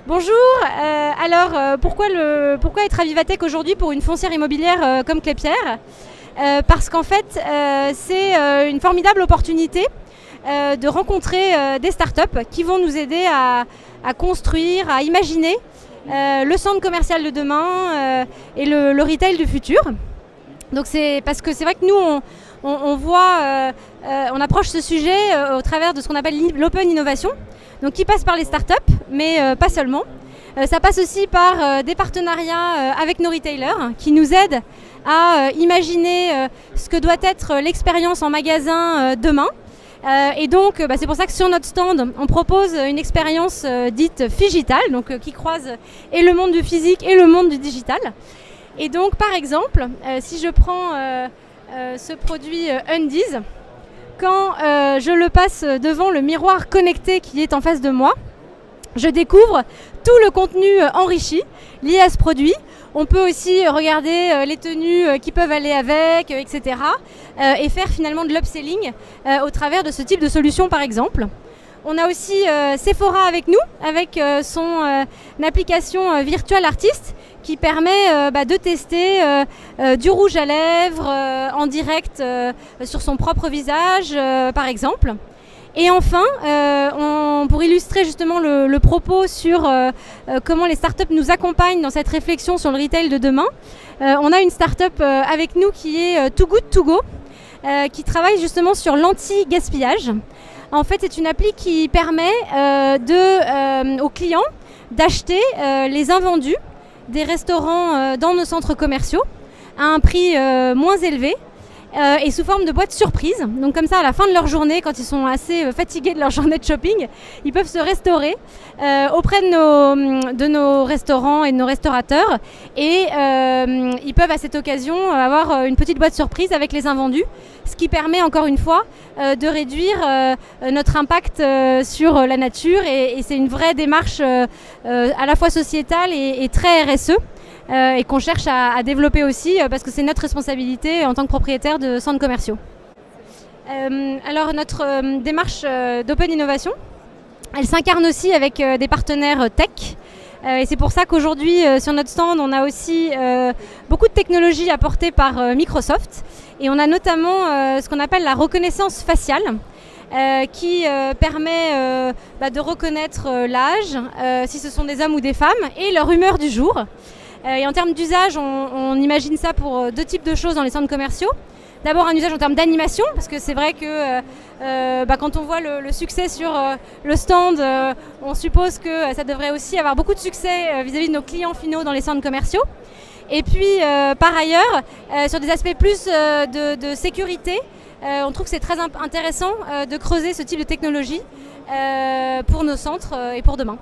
Bonjour, pourquoi être à Vivatech aujourd'hui pour une foncière immobilière comme Clépierre Parce qu'en fait c'est une formidable opportunité de rencontrer des startups qui vont nous aider à construire, à imaginer le centre commercial de demain et le retail du futur. Donc c'est parce que c'est vrai que nous on voit, on approche ce sujet au travers de ce qu'on appelle l'open innovation, donc qui passe par les startups, mais pas seulement. Ça passe aussi par des partenariats avec nos retailers qui nous aident à imaginer ce que doit être l'expérience en magasin demain. Et donc c'est pour ça que sur notre stand on propose une expérience dite Figital, donc qui croise et le monde du physique et le monde du digital. Et donc par exemple, si je prends ce produit Undies, quand je le passe devant le miroir connecté qui est en face de moi, je découvre tout le contenu enrichi lié à ce produit. On peut aussi regarder les tenues qui peuvent aller avec, etc. Et faire finalement de l'upselling au travers de ce type de solution par exemple. On a aussi Sephora avec nous, avec son application Virtual Artist qui permet de tester du rouge à lèvres en direct sur son propre visage par exemple. Et enfin, pour illustrer justement le propos sur comment les startups nous accompagnent dans cette réflexion sur le retail de demain, on a une startup avec nous qui est Too Good To Go, qui travaille justement sur l'anti-gaspillage. En fait, c'est une appli qui permet aux clients d'acheter les invendus des restaurants dans nos centres commerciaux à un prix moins élevé. Et sous forme de boîtes surprises. Donc comme ça, à la fin de leur journée, quand ils sont assez fatigués de leur journée de shopping, ils peuvent se restaurer auprès de nos restaurants et de nos restaurateurs. Et ils peuvent à cette occasion avoir une petite boîte surprise avec les invendus, ce qui permet encore une fois de réduire notre impact sur la nature. Et c'est une vraie démarche à la fois sociétale et très RSE. Et qu'on cherche à développer aussi parce que c'est notre responsabilité en tant que propriétaire de centres commerciaux. Alors notre démarche d'open innovation, elle s'incarne aussi avec des partenaires tech. Et c'est pour ça qu'aujourd'hui sur notre stand on a aussi beaucoup de technologies apportées par Microsoft. Et on a notamment ce qu'on appelle la reconnaissance faciale. Qui permet de reconnaître l'âge, si ce sont des hommes ou des femmes, et leur humeur du jour. Et en termes d'usage, on imagine ça pour deux types de choses dans les centres commerciaux. D'abord un usage en termes d'animation, parce que c'est vrai que quand on voit le succès sur le stand, on suppose que ça devrait aussi avoir beaucoup de succès vis-à-vis de nos clients finaux dans les centres commerciaux. Et puis par ailleurs, sur des aspects plus de sécurité, on trouve que c'est très intéressant de creuser ce type de technologie pour nos centres et pour demain.